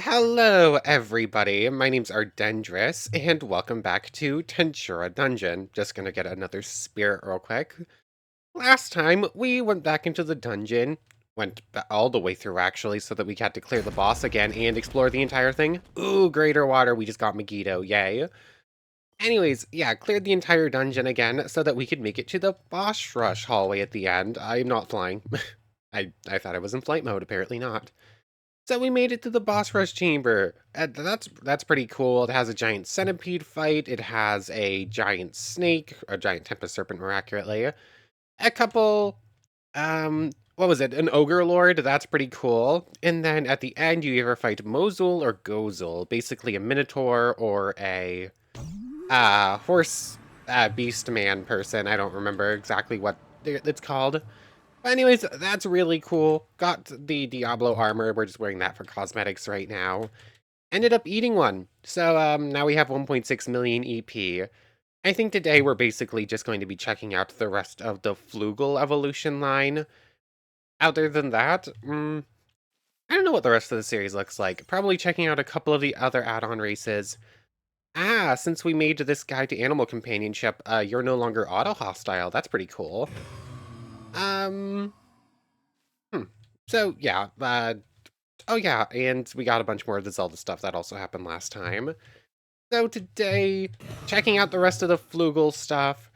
Hello, everybody. My name's Ardendris, and welcome back to Tensura Dungeon. Just gonna get another spirit real quick. Last time, we went back into the dungeon, all the way through actually, so that we had to clear the boss again and explore the entire thing. Ooh, greater water, we just got Megiddo, yay. Anyways, yeah, cleared the entire dungeon again so that we could make it to the boss rush hallway at the end. I'm not flying. I thought I was in flight mode, apparently not. So we made it to the boss rush chamber. That's pretty cool. It has a giant centipede fight. It has a giant snake, a giant tempest serpent, more accurately. A couple, what was it? An ogre lord. That's pretty cool. And then at the end, you either fight Mosul or Gozul, basically a minotaur or a horse beast man person. I don't remember exactly what it's called. But anyways, that's really cool. Got the Diablo armor. We're just wearing that for cosmetics right now. Ended up eating one. So now we have 1.6 million EP. I think today we're basically just going to be checking out the rest of the Flugal evolution line. Other than that, I don't know what the rest of the series looks like. Probably checking out a couple of the other add-on races. Since we made this guide to animal companionship, you're no longer auto-hostile. That's pretty cool. Um, hmm. So yeah, oh yeah, and we got a bunch more of the Zelda stuff that also happened last time. So today, checking out the rest of the Flugel stuff.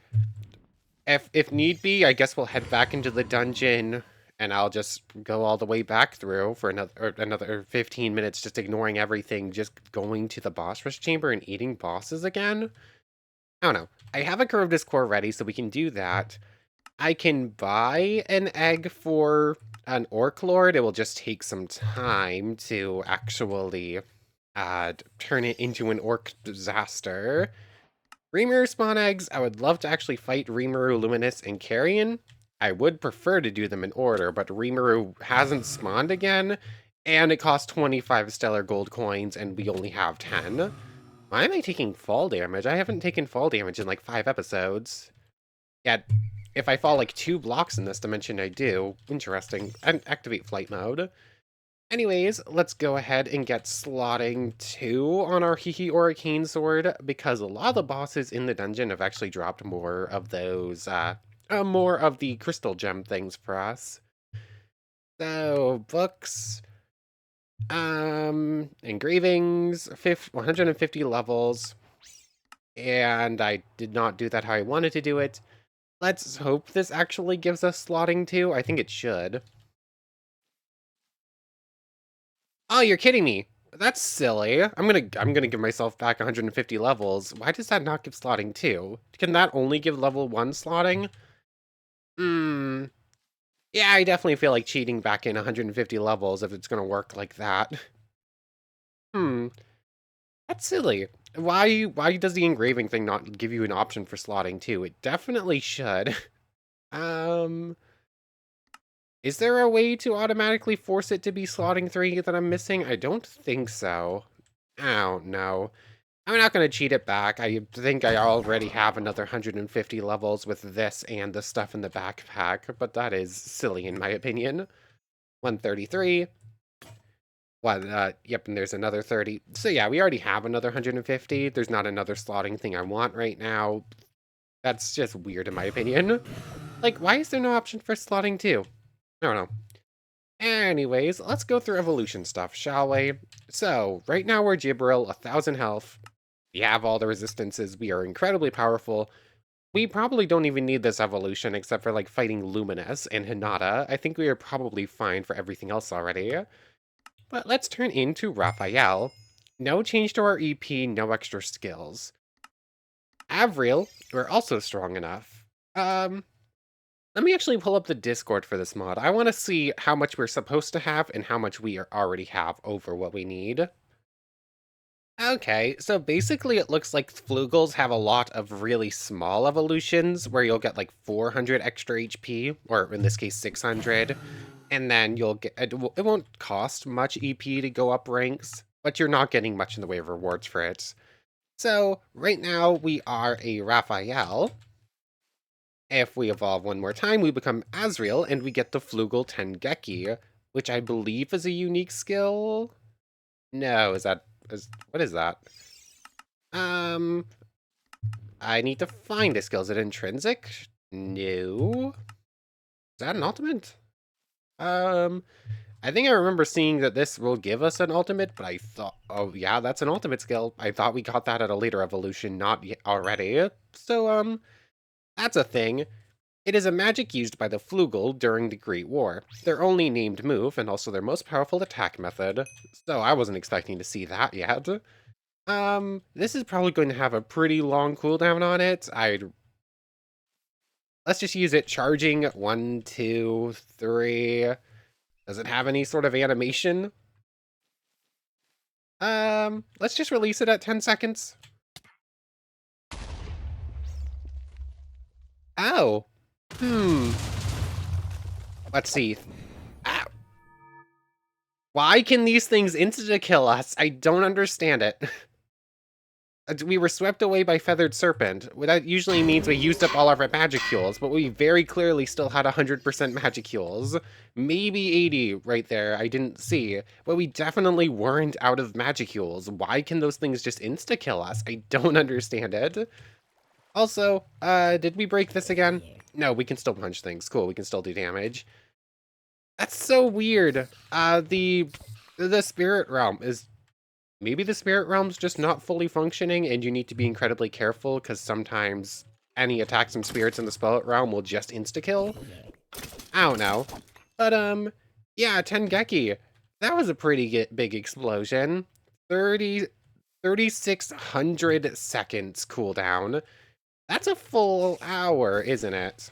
If need be, I guess we'll head back into the dungeon, and I'll just go all the way back through for another 15 minutes, just ignoring everything, just going to the boss rush chamber and eating bosses again. I don't know. I have a Charybdis core ready, so we can do that. I can buy an egg for an Orc Lord. It will just take some time to actually turn it into an Orc disaster. Rimuru spawn eggs. I would love to actually fight Rimuru, Luminous, and Carrion. I would prefer to do them in order, but Rimuru hasn't spawned again, and it costs 25 stellar gold coins, and we only have 10. Why am I taking fall damage? I haven't taken fall damage in like 5 episodes. Yet, if I fall like 2 blocks in this dimension, I do. Interesting. And activate flight mode. Anyways, let's go ahead and get slotting 2 on our Hihi Arcane Sword, because a lot of the bosses in the dungeon have actually dropped more of those, more of the crystal gem things for us. So, books, engravings, 150 levels, and I did not do that how I wanted to do it. Let's hope this actually gives us slotting 2. I think it should. Oh, you're kidding me. That's silly. I'm gonna give myself back 150 levels. Why does that not give slotting 2? Can that only give level 1 slotting? Hmm. Yeah, I definitely feel like cheating back in 150 levels if it's gonna work like that. Hmm. That's silly. Why does the engraving thing not give you an option for slotting 2? It definitely should. Um, is there a way to automatically force it to be slotting 3 that I'm missing? I don't think so. I don't know. I'm not going to cheat it back. I think I already have another 150 levels with this and the stuff in the backpack, but that is silly in my opinion. 133. Yep, and there's another 30. So yeah, we already have another 150. There's not another slotting thing I want right now. That's just weird in my opinion. Like, why is there no option for slotting too? I don't know. Anyways, let's go through evolution stuff, shall we? So, right now we're Gibberel, 1,000 health. We have all the resistances. We are incredibly powerful. We probably don't even need this evolution except for like fighting Luminous and Hinata. I think we are probably fine for everything else already. But let's turn into Raphael. No change to our EP, no extra skills. Avril, we're also strong enough. Let me actually pull up the Discord for this mod. I want to see how much we're supposed to have and how much we already have over what we need. Okay, so basically it looks like Flugels have a lot of really small evolutions where you'll get like 400 extra HP, or in this case 600, and then you'll get, it won't cost much EP to go up ranks, but you're not getting much in the way of rewards for it. So right now we are a Raphael. If we evolve one more time, we become Azrael and we get the Flugel Tengeki, which I believe is a unique skill. No, what is that? Um, I need to find a skill. Is it intrinsic? No. Is that an ultimate? Um, I think I remember seeing that this will give us an ultimate, but I thought, oh yeah, that's an ultimate skill. I thought we got that at a later evolution, not yet already. So, that's a thing. It is a magic used by the Flugel during the Great War. Their only named move, and also their most powerful attack method. So I wasn't expecting to see that yet. This is probably going to have a pretty long cooldown on it. Let's just use it charging 1, 2, 3. Does it have any sort of animation? Let's just release it at 10 seconds. Oh. Hmm. Let's see. Ah. Why can these things insta-kill us? I don't understand it. We were swept away by Feathered Serpent. That usually means we used up all of our Magicules, but we very clearly still had 100% Magicules. Maybe 80 right there, I didn't see. But we definitely weren't out of Magicules. Why can those things just insta-kill us? I don't understand it. Also, did we break this again? No, we can still punch things. Cool, we can still do damage. That's so weird. The Spirit Realm is... Maybe the Spirit Realm's just not fully functioning and you need to be incredibly careful because sometimes any attacks from spirits in the Spirit Realm will just insta-kill. I don't know. But, yeah, Tengeki. That was a pretty big explosion. 3,600 seconds cooldown. That's a full hour, isn't it?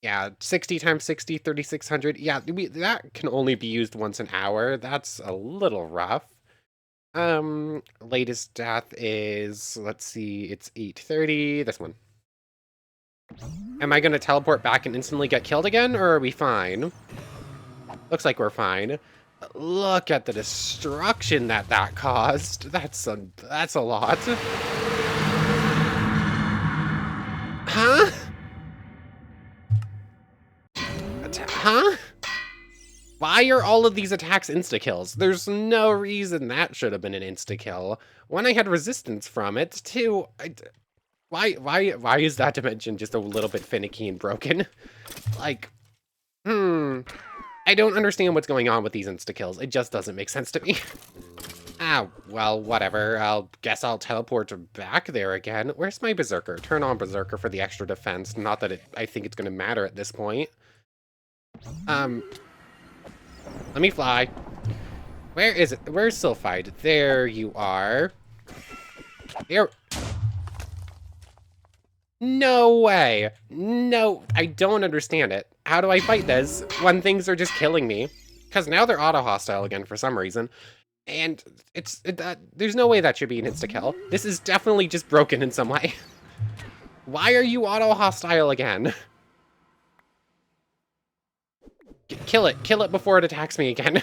Yeah, 60 times 60, 3,600. Yeah, that can only be used once an hour. That's a little rough. Latest death is, let's see, it's 8:30. This one. Am I gonna teleport back and instantly get killed again, or are we fine? Looks like we're fine. Look at the destruction that caused. That's a lot. Huh? Huh? Why are all of these attacks insta-kills? There's no reason that should have been an insta-kill. One, I had resistance from it. Two, why is that dimension just a little bit finicky and broken? Like, I don't understand what's going on with these insta-kills. It just doesn't make sense to me. Ah, well, whatever. Guess I'll teleport back there again. Where's my Berserker? Turn on Berserker for the extra defense. Not that I think it's gonna matter at this point. Let me fly. Where is it? Where's Sylphide? There you are. There. No way. No, I don't understand it. How do I fight this when things are just killing me? Because now they're auto-hostile again for some reason. And there's no way that should be an insta-kill. This is definitely just broken in some way. Why are you auto-hostile again? Kill it. Kill it before it attacks me again.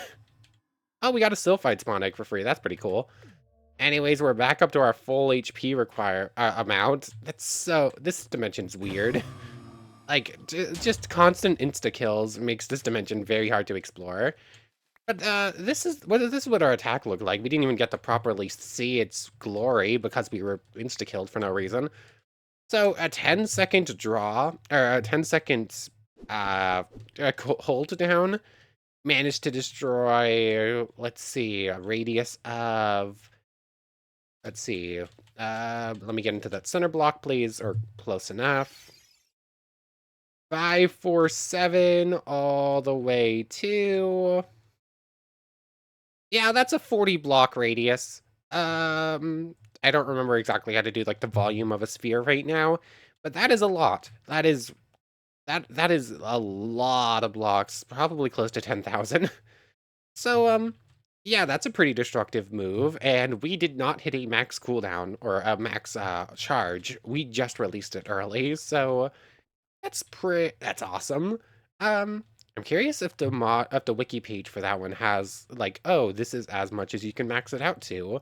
Oh, we got a Sylphide spawn egg for free. That's pretty cool. Anyways, we're back up to our full HP amount. This dimension's weird. Like, just constant insta-kills makes this dimension very hard to explore. But this is what our attack looked like. We didn't even get to properly see its glory because we were insta-killed for no reason. So a 10-second draw, or a 10-second hold down managed to destroy, let's see, a radius of, let's see, let me get into that center block, please, or close enough. 5, 4, 7, all the way to... Yeah, that's a 40 block radius. I don't remember exactly how to do, like, the volume of a sphere right now, but that is a lot. That is a lot of blocks, probably close to 10,000. So, yeah, that's a pretty destructive move, and we did not hit a max cooldown or a max charge. We just released it early, so that's awesome. I'm curious if the wiki page for that one has like, oh, this is as much as you can max it out to.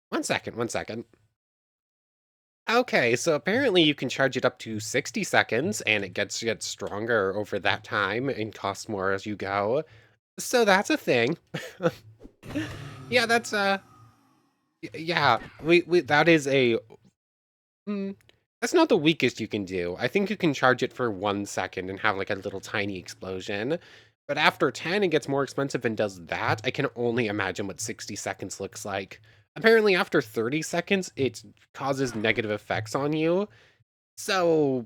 One second. Okay, so apparently you can charge it up to 60 seconds, and it gets stronger over that time and costs more as you go. So that's a thing. Yeah, that's, yeah, we that is a, that's not the weakest you can do. I think you can charge it for 1 second and have, like, a little tiny explosion, but after 10, it gets more expensive and does that. I can only imagine what 60 seconds looks like. Apparently, after 30 seconds, it causes negative effects on you, so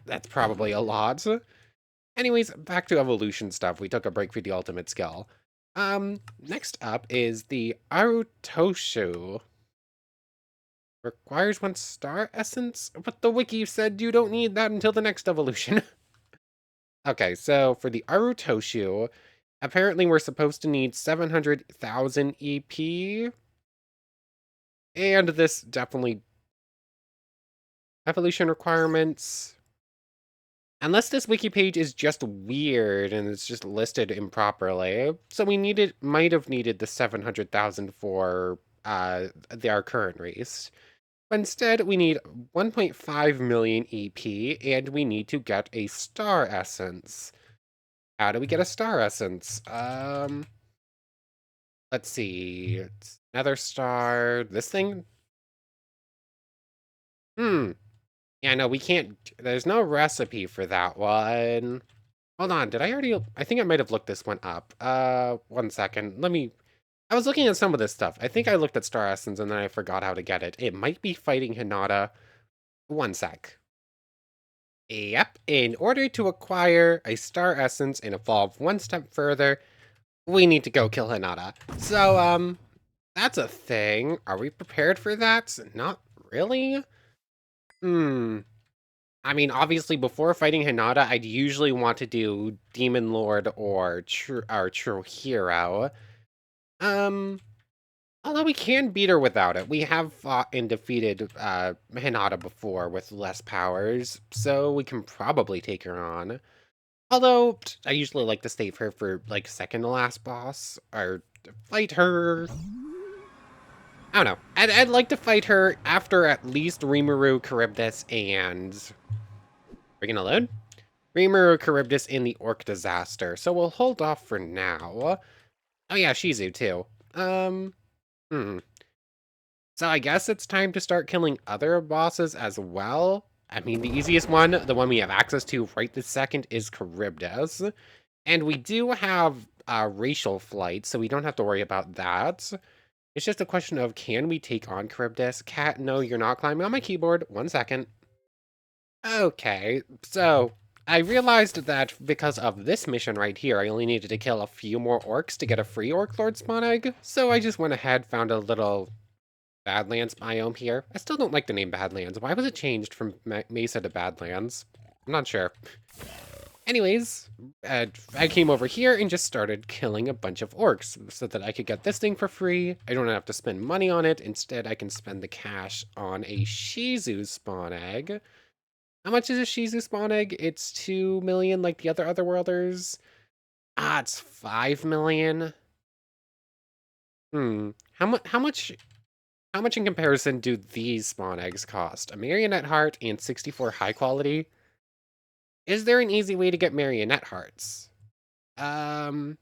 that's probably a lot. Anyways, back to evolution stuff. We took a break for the ultimate skill. Next up is the Arutoshu. Requires 1 star essence, but the wiki said you don't need that until the next evolution. Okay, so for the Arutoshu, apparently we're supposed to need 700,000 EP, and this definitely evolution requirements. Unless this wiki page is just weird and it's just listed improperly. So we might have needed the 700,000 for our current race. But instead, we need 1.5 million EP, and we need to get a star essence. How do we get a star essence? Let's see. It's another star. This thing? Hmm. Yeah, no, we can't. There's no recipe for that one. Hold on, did I already? I think I might have looked this one up. 1 second. I was looking at some of this stuff. I think I looked at Star Essence and then I forgot how to get it. It might be fighting Hinata. 1 sec. Yep. In order to acquire a Star Essence and evolve 1 step further, we need to go kill Hinata. So, that's a thing. Are we prepared for that? Not really? Hmm. I mean, obviously, before fighting Hinata, I'd usually want to do Demon Lord or True Hero. Um, Although we can beat her without it. We have fought and defeated Hinata before with less powers, so we can probably take her on. Although, I usually like to save her for, like, second to last boss, or fight her. I don't know. I'd like to fight her after at least Rimuru, Charybdis, and... We're gonna load? Rimuru, Charybdis, and the Orc Disaster, so we'll hold off for now. Oh yeah, Shizu, too. Hmm. So I guess it's time to start killing other bosses as well. I mean, the easiest one, the one we have access to right this second, is Charybdis. And we do have racial flight, so we don't have to worry about that. It's just a question of, can we take on Charybdis? Cat, no, you're not climbing on my keyboard. 1 second. Okay, so I realized that because of this mission right here, I only needed to kill a few more orcs to get a free Orc Lord spawn egg. So I just went ahead, found a little Badlands biome here. I still don't like the name Badlands. Why was it changed from Mesa to Badlands? I'm not sure. Anyways, I came over here and just started killing a bunch of orcs so that I could get this thing for free. I don't have to spend money on it. Instead, I can spend the cash on a Shizu spawn egg. How much is a Shizu spawn egg? It's 2 million like the other Otherworlders. Ah, it's 5 million. Hmm. How much in comparison do these spawn eggs cost? A marionette heart and 64 high quality? Is there an easy way to get marionette hearts? Um,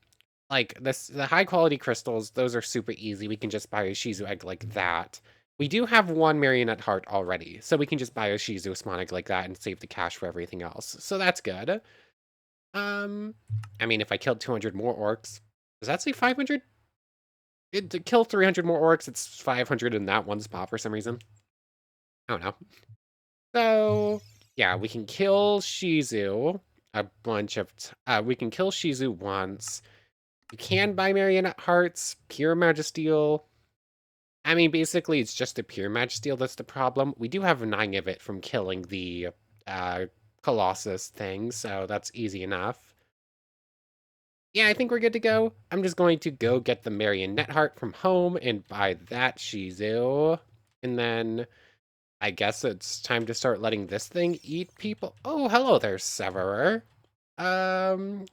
like the high quality crystals, those are super easy. We can just buy a Shizu egg like that. We do have 1 marionette heart already, so we can just buy a Shizu spawn egg like that and save the cash for everything else. So that's good. I mean, if I killed 200 more orcs, does that say 500? To kill 300 more orcs, it's 500 in that one spot for some reason. I don't know. So, yeah, we can kill Shizu a bunch of... we can kill Shizu once. We can buy Marionette Hearts, Pure Magisteel. I mean, basically, it's just the Pure Magisteel that's the problem. We do have 9 of it from killing the Colossus thing, so that's easy enough. Yeah, I think we're good to go. I'm just going to go get the Marionette Heart from home and buy that Shizu. And then I guess it's time to start letting this thing eat people. Oh, hello there, Severer. Um,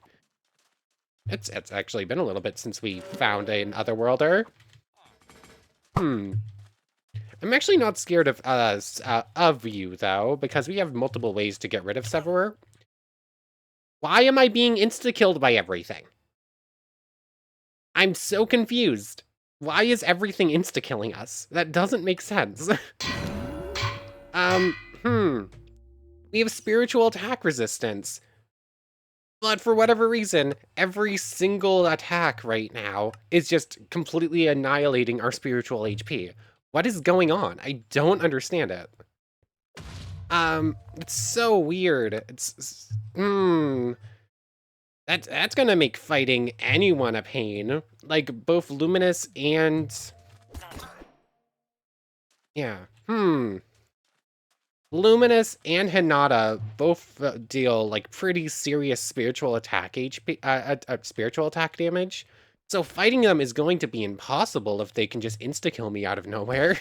it's actually been a little bit since we found an Otherworlder. Hmm. I'm actually not scared of you, though, because we have multiple ways to get rid of Severer. Why am I being insta-killed by everything? I'm so confused. Why is everything insta-killing us? That doesn't make sense. um, hmm. We have spiritual attack resistance. But for whatever reason, every single attack right now is just completely annihilating our spiritual HP. What is going on? I don't understand it. It's so weird. That's gonna make fighting anyone a pain. Like, both Luminous and... Yeah, Luminous and Hinata both deal, like, pretty serious spiritual attack HP, spiritual attack damage. So fighting them is going to be impossible if they can just insta-kill me out of nowhere.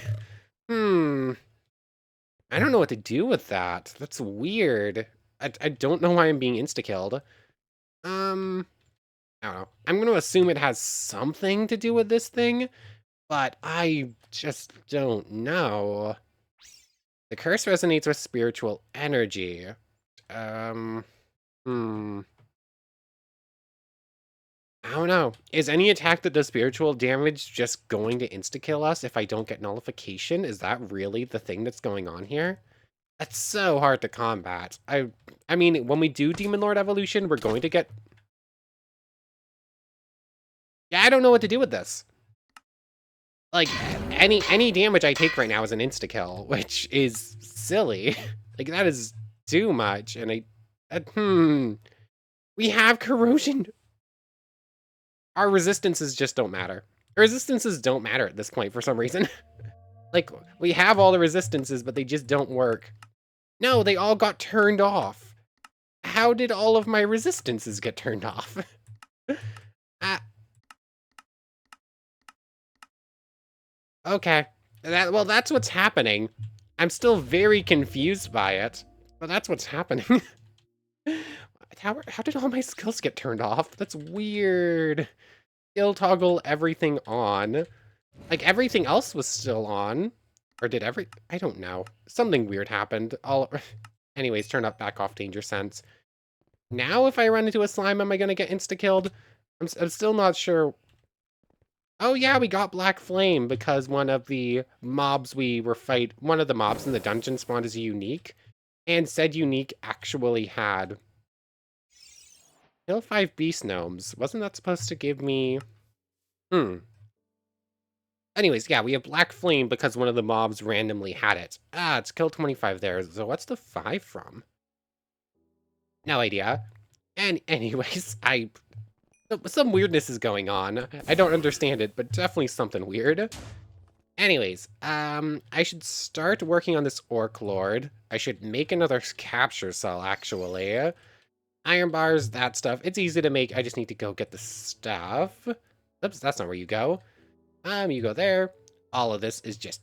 I don't know what to do with that. That's weird. I don't know why I'm being insta-killed. I don't know. I'm going to assume it has something to do with this thing, but I just don't know. The curse resonates with spiritual energy. Hmm. I don't know. Is any attack that does spiritual damage just going to insta-kill us if I don't get nullification? Is that really the thing that's going on here? That's so hard to combat. I mean, when we do Demon Lord evolution, we're going to get... Yeah, I don't know what to do with this. Like, any damage I take right now is an insta-kill, which is silly. Like, that is too much, and we have corrosion. Our resistances just don't matter. Resistances don't matter at this point for some reason. Like, we have all the resistances, but they just don't work. No, they all got turned off. How did all of my resistances get turned off? Okay. Well, that's what's happening. I'm still very confused by it, but that's what's happening. How did all my skills get turned off? That's weird. Skill toggle everything on. Like, everything else was still on. Or did I don't know. Something weird happened. Anyways, turn up back off danger sense. Now if I run into a slime, am I gonna get insta-killed? I'm still not sure. Oh yeah, we got Black Flame because one of the mobs one of the mobs in the dungeon spawned as a unique, and said unique actually had kill 5 beast gnomes. Wasn't that supposed to give me... Anyways, yeah, we have Black Flame because one of the mobs randomly had it. Ah, it's kill 25 there. So what's the 5 from? No idea. And anyways, some weirdness is going on. I don't understand it, but definitely something weird. Anyways, I should start working on this Orc Lord. I should make another capture cell, actually. Iron bars, that stuff. It's easy to make. I just need to go get the stuff. Oops, that's not where you go. You go there. All of this is just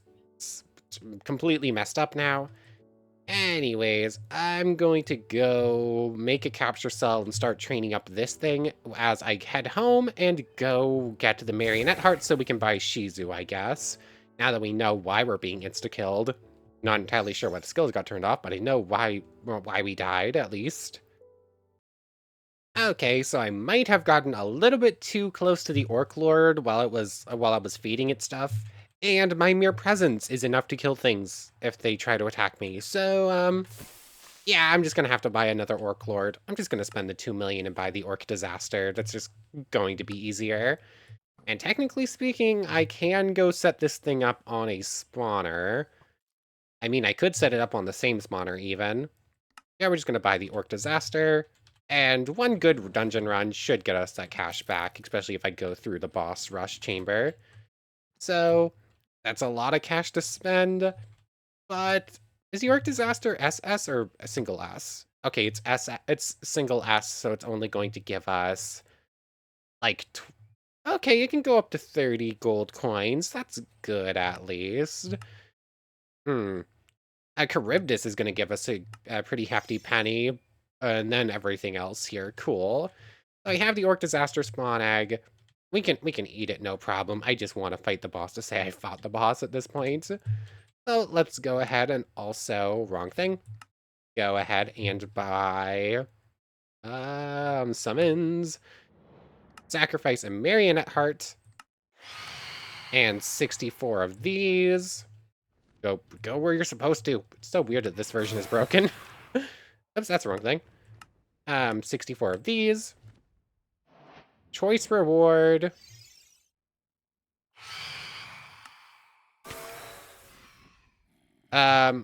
completely messed up now. Anyways, I'm going to go make a capture cell and start training up this thing as I head home and go get to the marionette heart so we can buy Shizu, I guess. Now that we know why we're being insta-killed. Not entirely sure what skills got turned off, but I know why we died, at least. Okay, so I might have gotten a little bit too close to the Orc Lord while I was feeding it stuff. And my mere presence is enough to kill things if they try to attack me. So, yeah, I'm just gonna have to buy another Orc Lord. I'm just gonna spend the 2 million and buy the Orc Disaster. That's just going to be easier. And technically speaking, I can go set this thing up on a spawner. I mean, I could set it up on the same spawner even. Yeah, we're just gonna buy the Orc Disaster. And one good dungeon run should get us that cash back, especially if I go through the boss rush chamber. So, that's a lot of cash to spend, but is the Orc Disaster SS or a single S? Okay, it's single S, so it's only going to give us, like, okay, it can go up to 30 gold coins. That's good, at least. Charybdis is going to give us a pretty hefty penny, and then everything else here. Cool. So I have the Orc Disaster spawn egg. We can eat it, no problem. I just want to fight the boss to say I fought the boss at this point. So let's go ahead and also, wrong thing. Go ahead and buy summons. Sacrifice a marionette heart. And 64 of these. Go where you're supposed to. It's so weird that this version is broken. Oops, that's the wrong thing. 64 of these. Choice reward. Huh?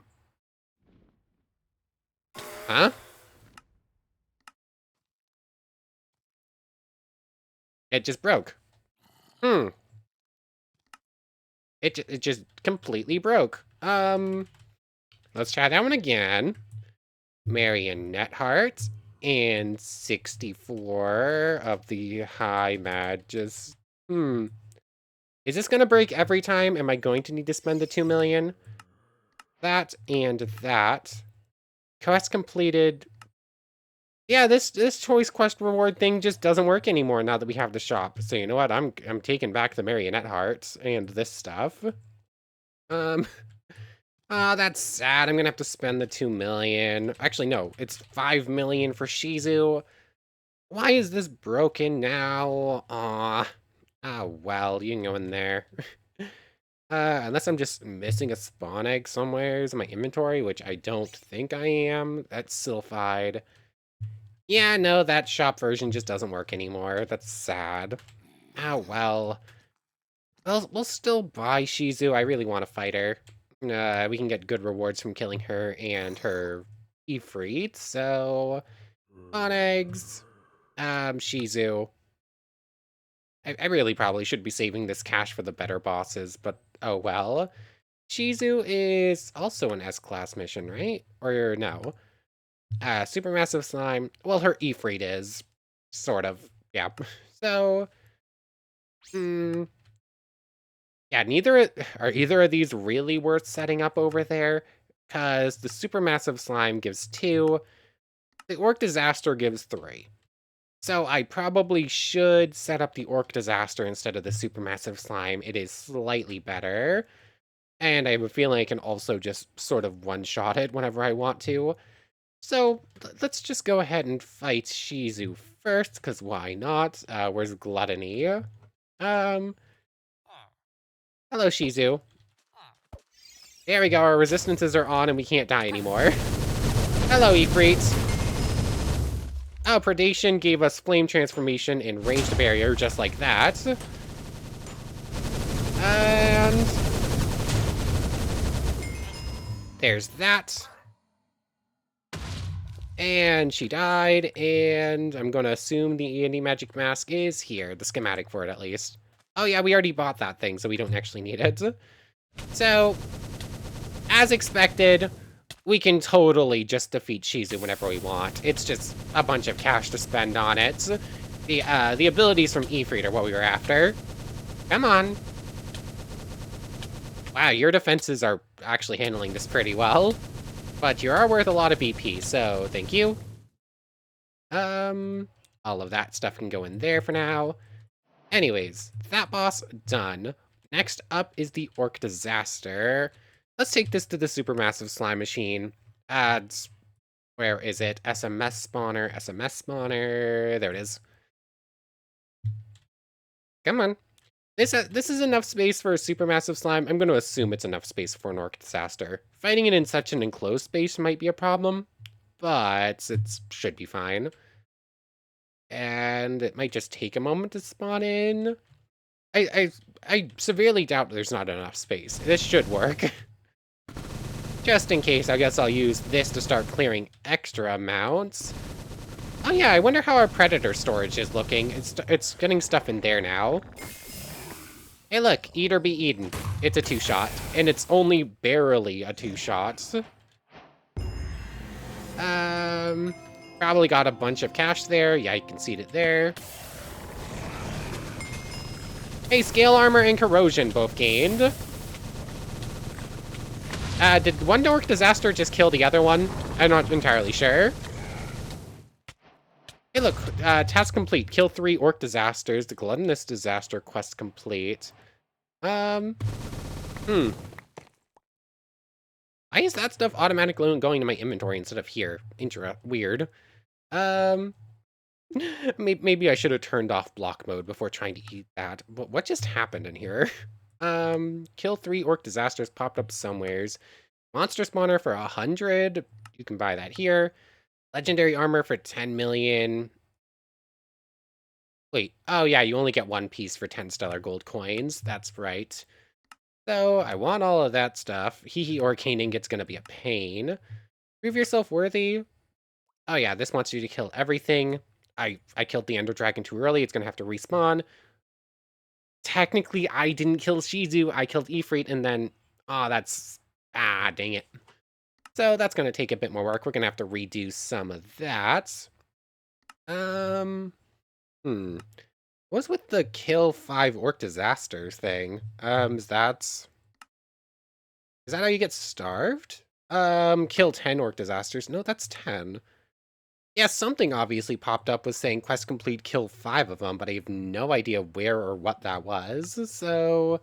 It just broke. It just completely broke. Let's try that one again. Marionette heart and 64 of the high Magus. Is this gonna break every time? Am I going to need to spend the 2 million? That and that. Quest completed. Yeah, this choice quest reward thing just doesn't work anymore now that we have the shop. So you know what? I'm taking back the marionette hearts and this stuff. Oh, that's sad. I'm gonna have to spend the 2 million. Actually, no, it's 5 million for Shizu. Why is this broken now? Aw. Ah, well, you can go in there. Unless I'm just missing a spawn egg somewhere in my inventory, which I don't think I am. That's silphied. Yeah, no, that shop version just doesn't work anymore. That's sad. Ah, well. We'll still buy Shizu. I really want to fight her. We can get good rewards from killing her and her Ifrit, so... On eggs. Shizu. I really probably should be saving this cash for the better bosses, but oh well. Shizu is also an S-class mission, right? Or no? Supermassive Slime. Well, her Ifrit is. Sort of. Yeah. So... yeah, either of these really worth setting up over there, because the Supermassive Slime gives 2, the Orc Disaster gives 3. So I probably should set up the Orc Disaster instead of the Supermassive Slime. It is slightly better, and I have a feeling I can also just sort of one-shot it whenever I want to. So let's just go ahead and fight Shizu first, because why not? Where's Gluttony? Hello, Shizu. There we go, our resistances are on and we can't die anymore. Hello, Ifrit. Oh, Predation gave us Flame Transformation and Ranged Barrier, just like that. And... there's that. And she died, and I'm gonna assume the Anti-Magic Mask is here, the schematic for it at least. Oh yeah, we already bought that thing, so we don't actually need it. So, as expected, we can totally just defeat Shizu whenever we want. It's just a bunch of cash to spend on it. The abilities from Ifrit are what we were after. Come on. Wow, your defenses are actually handling this pretty well. But you are worth a lot of BP, so thank you. All of that stuff can go in there for now. Anyways, that boss done. Next up is the Orc Disaster. Let's take this to the Supermassive Slime Machine. Adds, where is it? SMS spawner, SMS spawner. There it is. Come on. This is enough space for a Supermassive Slime. I'm going to assume it's enough space for an Orc Disaster. Fighting it in such an enclosed space might be a problem, but it should be fine. And it might just take a moment to spawn in. I severely doubt there's not enough space. This should work. Just in case, I guess I'll use this to start clearing extra amounts. Oh yeah, I wonder how our Predator storage is looking. It's getting stuff in there now. Hey look, eat or be eaten. It's a 2-shot, and it's only barely a 2-shot. Probably got a bunch of cash there. Yeah, you can see it there. Hey, Scale Armor and Corrosion both gained. Did one Orc Disaster just kill the other one? I'm not entirely sure. Hey, look, task complete. Kill 3 Orc Disasters. The Gluttonous Disaster quest complete. Why is that stuff automatically going to my inventory instead of here? Weird. Maybe I should have turned off block mode before trying to eat that. But what just happened in here? Kill 3 orc disasters popped up somewheres. Monster spawner for 100. You can buy that here. Legendary armor for 10 million. Wait, oh yeah, you only get 1 piece for 10 stellar gold coins. That's right. So I want all of that stuff. Hee Arcane Ingot's gonna be a pain. Prove yourself worthy. Oh yeah, this wants you to kill everything. I killed the Ender Dragon too early. It's gonna have to respawn. Technically, I didn't kill Shizu. I killed Ifrit, and then... Oh, that's... Ah, dang it. So that's gonna take a bit more work. We're gonna have to redo some of that. What's with the kill 5 orc disasters thing? Is that how you get starved? Kill 10 orc disasters. No, that's 10. Yeah, something obviously popped up was saying quest complete, kill 5 of them, but I have no idea where or what that was, so...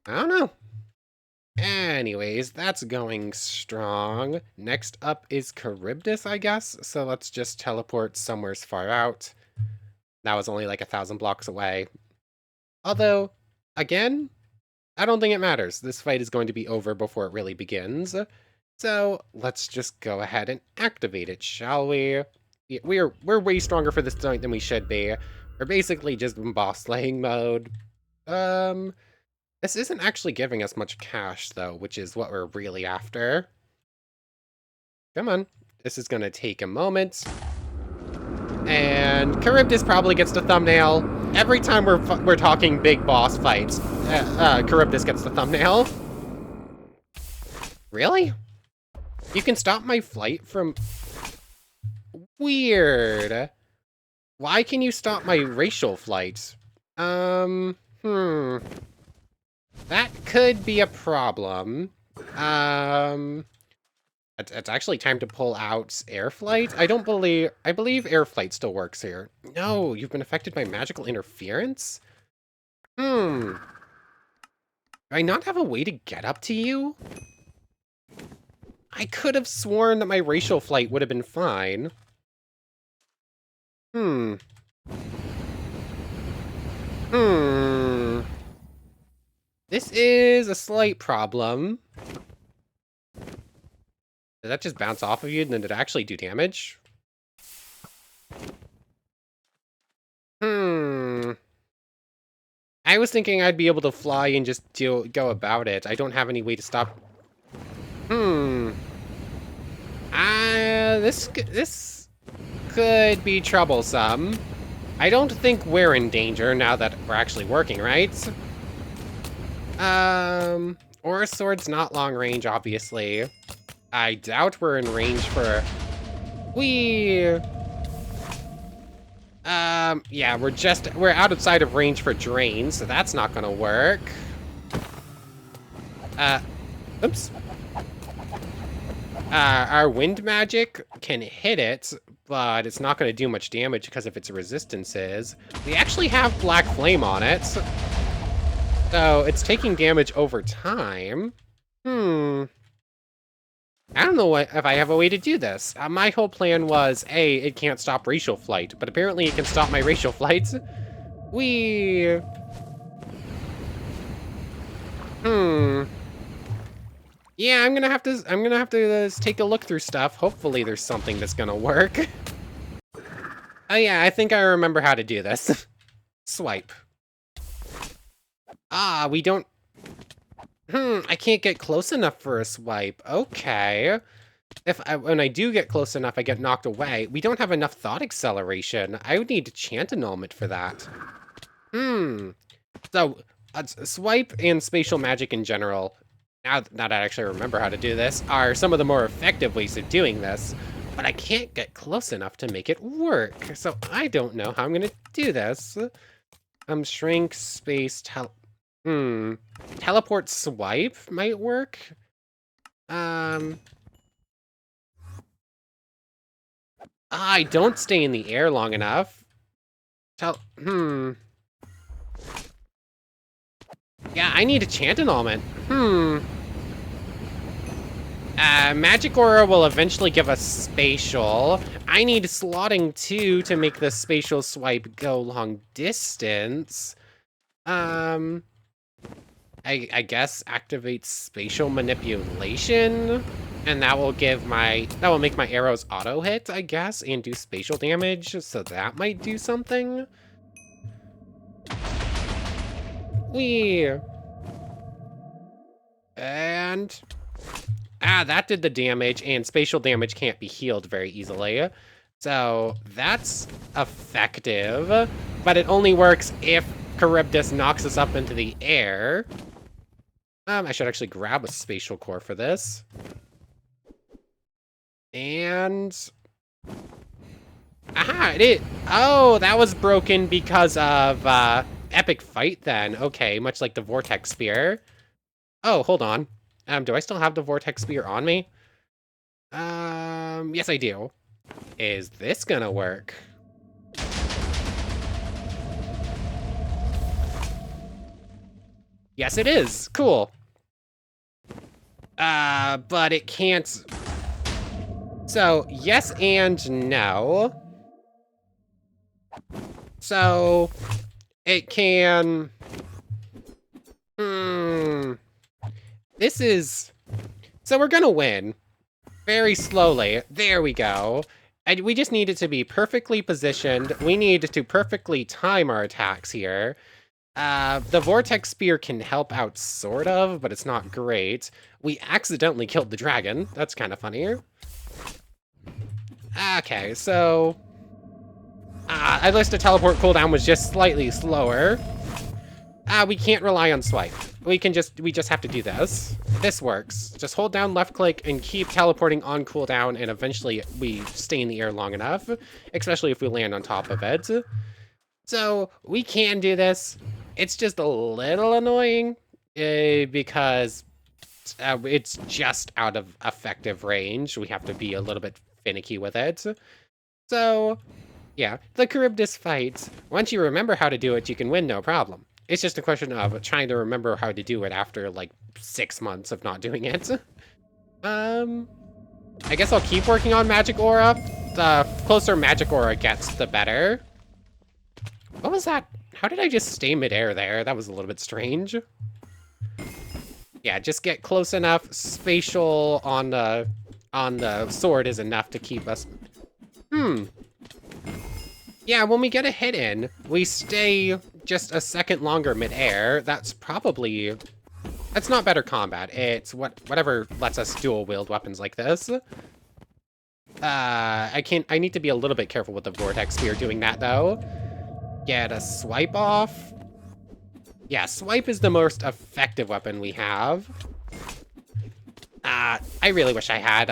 I don't know. Anyways, that's going strong. Next up is Charybdis, I guess, so let's just teleport somewhere far out. That was only like 1,000 blocks away. Although, again, I don't think it matters. This fight is going to be over before it really begins. So let's just go ahead and activate it, shall we? We're way stronger for this point than we should be. We're basically just in boss slaying mode. This isn't actually giving us much cash though, which is what we're really after. Come on. This is gonna take a moment. And Charybdis probably gets the thumbnail. Every time we're talking big boss fights, Charybdis gets the thumbnail. Really? You can stop my flight from... Weird. Why can you stop my racial flight? That could be a problem. It's actually time to pull out air flight. I believe air flight still works here. No, you've been affected by magical interference? Do I not have a way to get up to you? I could have sworn that my racial flight would have been fine. This is a slight problem. Did that just bounce off of you and then did it actually do damage? I was thinking I'd be able to fly and just go about it. I don't have any way to stop. This could be troublesome. I don't think we're in danger now that we're actually working, right? Aura Sword's not long range, obviously. I doubt we're in range for... Yeah, we're outside of range for Drain, so that's not gonna work. Oops. Our wind magic can hit it, but it's not gonna do much damage because of its resistances. We actually have Black Flame on it, so it's taking damage over time. I don't know if I have a way to do this. My whole plan was, A, it can't stop racial flight, but apparently it can stop my racial flights. Yeah, I'm gonna have to take a look through stuff. Hopefully there's something that's gonna work. Oh yeah, I think I remember how to do this. Swipe. Ah, we don't... I can't get close enough for a swipe. Okay. When I do get close enough, I get knocked away. We don't have enough thought acceleration. I would need to chant annulment for that. So, swipe and spatial magic in general, now that I actually remember how to do this, are some of the more effective ways of doing this. But I can't get close enough to make it work. So I don't know how I'm gonna do this. Shrink, space, teleport swipe might work. I don't stay in the air long enough. Yeah, I need a chant annulment. Magic Aura will eventually give us Spatial. I need slotting 2 to make the Spatial Swipe go long distance. I guess activate Spatial Manipulation, and that will make my arrows auto hit, I guess, and do spatial damage, so that might do something. Whee! And that did the damage, and spatial damage can't be healed very easily. So that's effective, but it only works if Charybdis knocks us up into the air. I should actually grab a spatial core for this. And... aha, oh, that was broken because of epic fight then. Okay, much like the vortex spear. Oh, hold on. Do I still have the vortex spear on me? Yes I do. Is this gonna work? Yes it is. Cool. But it can't... so, yes and no. So, it can... this is... so we're gonna win. Very slowly. There we go. And we just need it to be perfectly positioned. We need to perfectly time our attacks here. The Vortex Spear can help out, sort of, but it's not great. We accidentally killed the dragon. That's kind of funny. Okay, so... at least the teleport cooldown was just slightly slower. We can't rely on swipe. We just have to do this. This works. Just hold down left click and keep teleporting on cooldown, and eventually we stay in the air long enough, especially if we land on top of it. So we can do this. It's just a little annoying because it's just out of effective range. We have to be a little bit finicky with it. So yeah, the Charybdis fight. Once you remember how to do it, you can win no problem. It's just a question of trying to remember how to do it after, like, 6 months of not doing it. I guess I'll keep working on Magic Aura. The closer Magic Aura gets, the better. What was that? How did I just stay midair there? That was a little bit strange. Yeah, just get close enough. Spatial on the sword is enough to keep us... yeah, when we get a hit in, we stay just a second longer midair. That's probably... that's not better combat. It's whatever lets us dual wield weapons like this. I need to be a little bit careful with the Vortex Spear doing that, though. Get a swipe off. Yeah, swipe is the most effective weapon we have. I really wish I had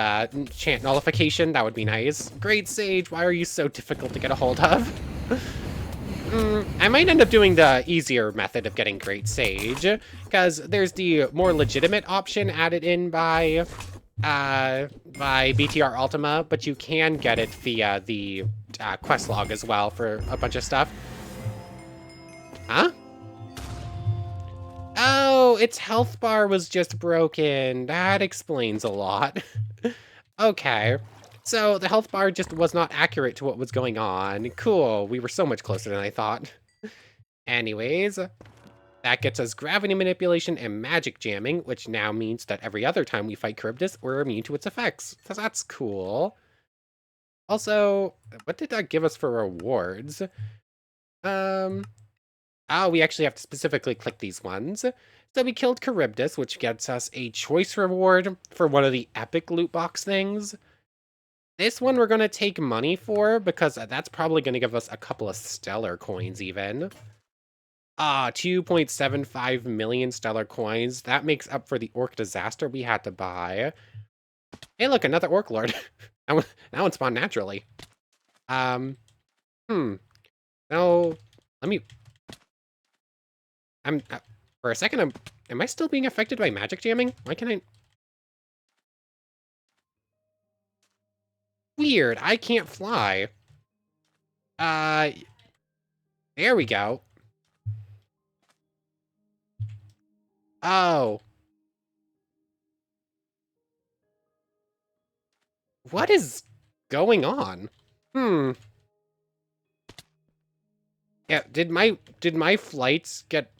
chant nullification. That would be nice. Great Sage, why are you so difficult to get a hold of? I might end up doing the easier method of getting Great Sage, because there's the more legitimate option added in by BTRUltima, but you can get it via the quest log as well for a bunch of stuff. Huh? Oh, its health bar was just broken. That explains a lot. Okay. So the health bar just was not accurate to what was going on. Cool. We were so much closer than I thought. Anyways, that gets us gravity manipulation and magic jamming, which now means that every other time we fight Charybdis, we're immune to its effects. So that's cool. Also, what did that give us for rewards? Oh, we actually have to specifically click these ones. So we killed Charybdis, which gets us a choice reward for one of the epic loot box things. This one we're going to take money for, because that's probably going to give us a couple of stellar coins even. 2.75 million stellar coins. That makes up for the orc disaster we had to buy. Hey, look, another orc lord. that one spawned naturally. No, let me... for a second, am I still being affected by magic jamming? Why can't I... weird, I can't fly. There we go. Oh. What is going on? Hmm. Yeah, did my flights get...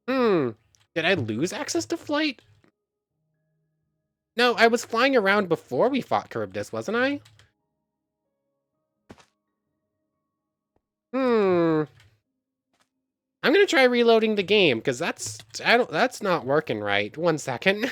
Hmm. Did I lose access to flight? No, I was flying around before we fought Charybdis, wasn't I? Hmm. I'm gonna try reloading the game, because that's not working right. 1 second.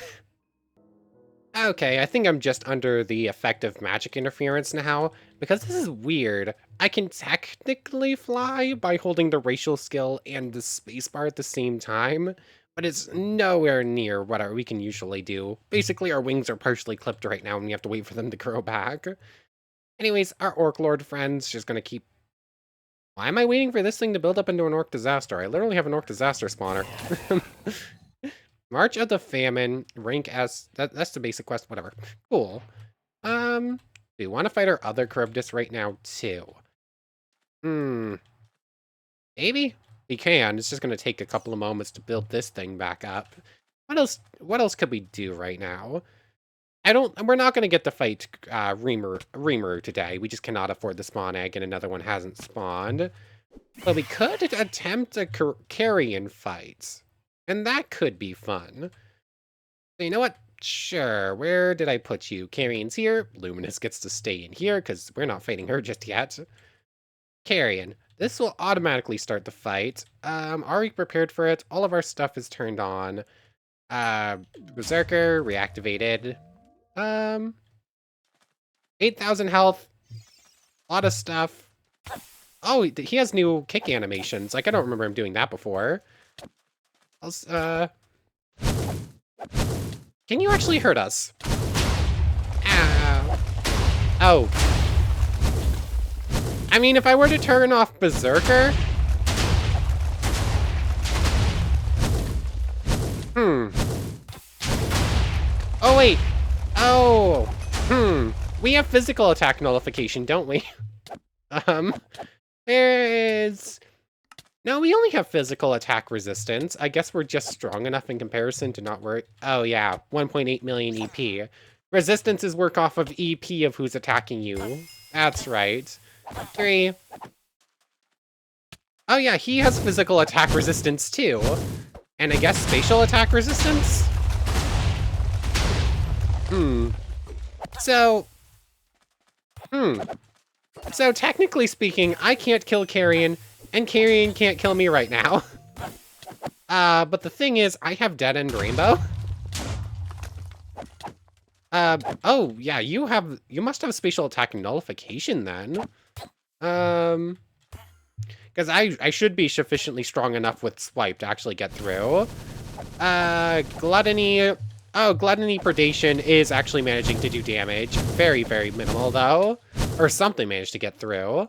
Okay, I think I'm just under the effect of magic interference now, because this is weird. I can technically fly by holding the racial skill and the spacebar at the same time, but it's nowhere near what we can usually do. Basically, our wings are partially clipped right now, and we have to wait for them to grow back. Anyways, our Orc Lord friend's just gonna keep... Why am I waiting for this thing to build up into an Orc Disaster? I literally have an Orc Disaster spawner. March of the Famine, rank S. That's the basic quest, whatever. Cool. Do we want to fight our other Charybdis right now, too? Maybe? We can. It's just going to take a couple of moments to build this thing back up. What else could we do right now? We're not going to get to fight Reamer today. We just cannot afford the spawn egg, and another one hasn't spawned. But we could attempt a carrion fight. And that could be fun. So you know what? Sure, where did I put you? Carrion's here. Luminous gets to stay in here, because we're not fighting her just yet. Carrion. This will automatically start the fight. Are we prepared for it? All of our stuff is turned on. Berserker, reactivated. 8,000 health. A lot of stuff. Oh, he has new kick animations. Like, I don't remember him doing that before. Can you actually hurt us? Ow. Oh. I mean, if I were to turn off Berserker... Oh, wait. Oh. We have physical attack nullification, don't we? There is... No, we only have physical attack resistance. I guess we're just strong enough in comparison to not worry. Oh yeah, 1.8 million EP. Resistances work off of EP of who's attacking you. That's right. 3. Oh yeah, he has physical attack resistance too. And I guess spatial attack resistance? So... So technically speaking, I can't kill Carrion, and Carrion can't kill me right now. But the thing is, I have Dead End Rainbow. Oh, yeah, you must have spatial attack nullification then. Because I should be sufficiently strong enough with Swipe to actually get through. Gluttony... Oh, Gluttony Predation is actually managing to do damage. Very, very minimal, though. Or something managed to get through.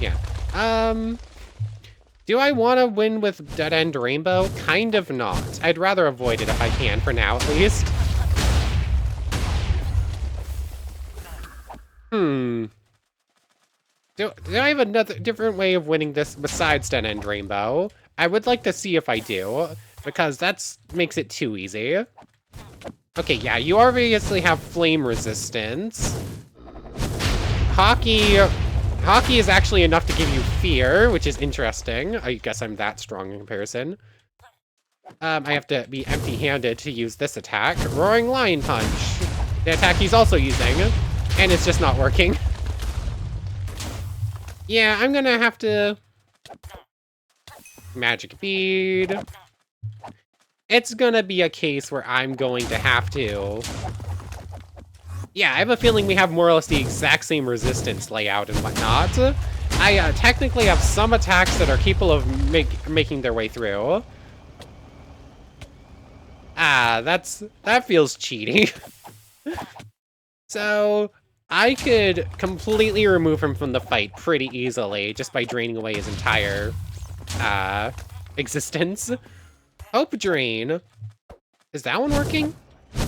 Yeah. Do I want to win with Dead End Rainbow? Kind of not. I'd rather avoid it if I can, for now, at least. Do I have another different way of winning this besides Dead End Rainbow? I would like to see if I do, because that makes it too easy. Okay, yeah, you obviously have flame resistance. Hockey is actually enough to give you fear, which is interesting. I guess I'm that strong in comparison. I have to be empty-handed to use this attack. Roaring Lion Punch. The attack he's also using. And it's just not working. Yeah, I'm gonna have to... Magic Bead. It's gonna be a case where I'm going to have to... Yeah, I have a feeling we have more or less the exact same resistance layout and whatnot. I technically have some attacks that are capable of making their way through. Ah, that feels cheating. So, I could completely remove him from the fight pretty easily just by draining away his entire existence. Hope Drain. Is that one working?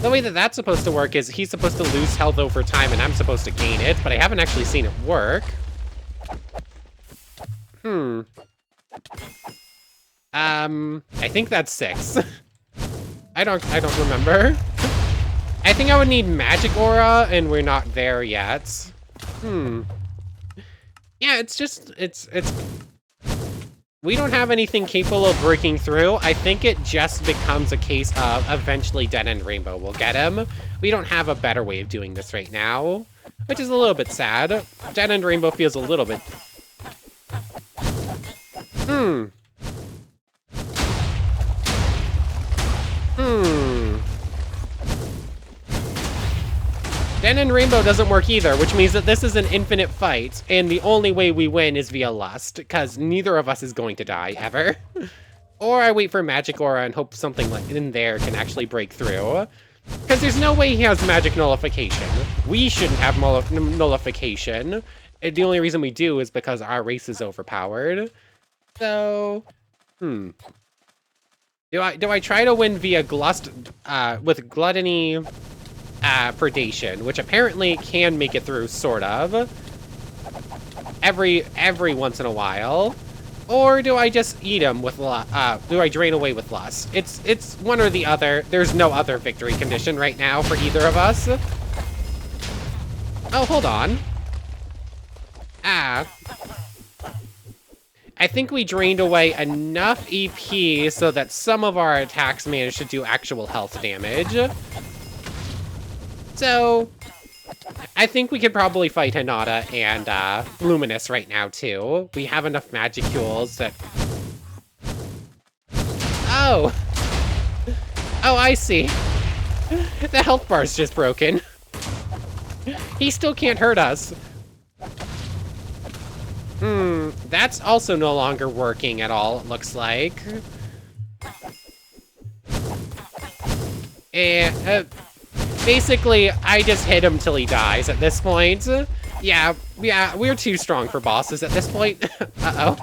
The way that that's supposed to work is he's supposed to lose health over time and I'm supposed to gain it, but I haven't actually seen it work. I think that's 6. I don't remember. I think I would need magic aura, and we're not there yet. Yeah, it's we don't have anything capable of breaking through. I think it just becomes a case of eventually Dead End Rainbow will get him. We don't have a better way of doing this right now, which is a little bit sad. Dead End Rainbow feels a little bit... Dead End Rainbow doesn't work either, which means that this is an infinite fight, and the only way we win is via lust, because neither of us is going to die, ever. Or I wait for Magic Aura and hope something like in there can actually break through. Because there's no way he has Magic Nullification. We shouldn't have Nullification. And the only reason we do is because our race is overpowered. So, Do I try to win via with Gluttony... predation, which apparently can make it through, sort of. Every once in a while. Or do I just eat him with do I drain away with lust? It's one or the other. There's no other victory condition right now for either of us. Oh, hold on. I think we drained away enough EP so that some of our attacks managed to do actual health damage. So, I think we could probably fight Hinata and Luminous right now, too. We have enough magic tools that... Oh! Oh, I see. The health bar's just broken. He still can't hurt us. That's also no longer working at all, it looks like. And, basically, I just hit him till he dies at this point. Yeah, we're too strong for bosses at this point. Uh-oh.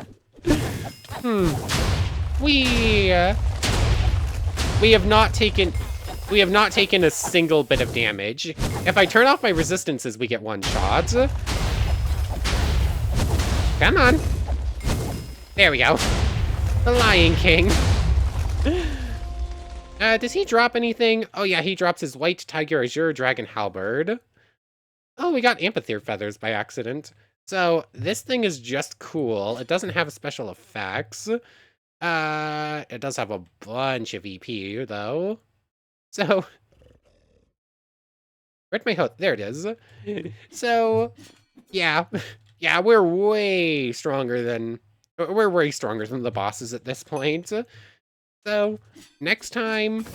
We have not taken a single bit of damage. If I turn off my resistances, we get one shot. Come on. There we go. The Lion King. Does he drop anything? Oh yeah, he drops his White Tiger Azure Dragon Halberd. Oh, we got Amphitheater Feathers by accident. So, this thing is just cool. It doesn't have special effects. It does have a bunch of EP, though. So... Where'd my host? There it is. So, yeah. Yeah, we're way stronger than the bosses at this point. So, next time,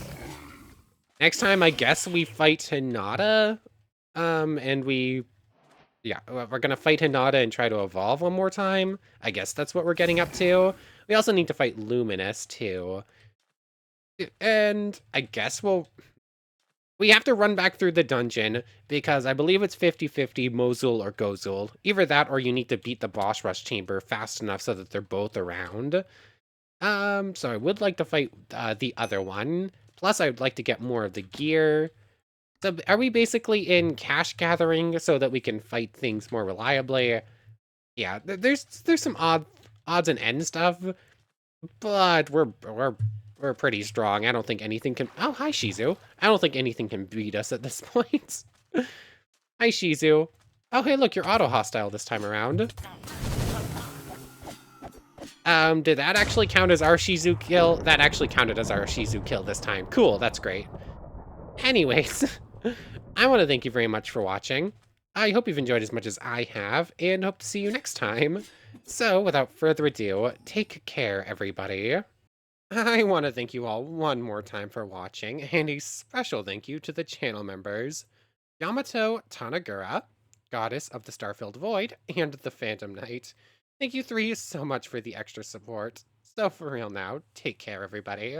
I guess we fight Hinata, and we're gonna fight Hinata and try to evolve one more time. I guess that's what we're getting up to. We also need to fight Luminous, too. And I guess we have to run back through the dungeon, because I believe it's 50-50 Mosul or Gozul. Either that, or you need to beat the boss rush chamber fast enough so that they're both around. So I would like to fight the other one. Plus, I would like to get more of the gear. So are we basically in cash gathering so that we can fight things more reliably? Yeah, there's some odds and ends stuff, but we're pretty strong. I don't think anything can... Oh, hi, Shizu. I don't think anything can beat us at this point. Hi, Shizu. Oh, hey, look, you're auto-hostile this time around. Did that actually count as our Shizu kill? That actually counted as our Shizu kill this time. Cool, that's great. Anyways, I want to thank you very much for watching. I hope you've enjoyed as much as I have, and hope to see you next time. So, without further ado, take care, everybody. I want to thank you all one more time for watching, and a special thank you to the channel members, Yamato Tanagura, Goddess of the Star-Filled Void, and the Phantom Knight. Thank you three so much for the extra support. So for real now, take care everybody.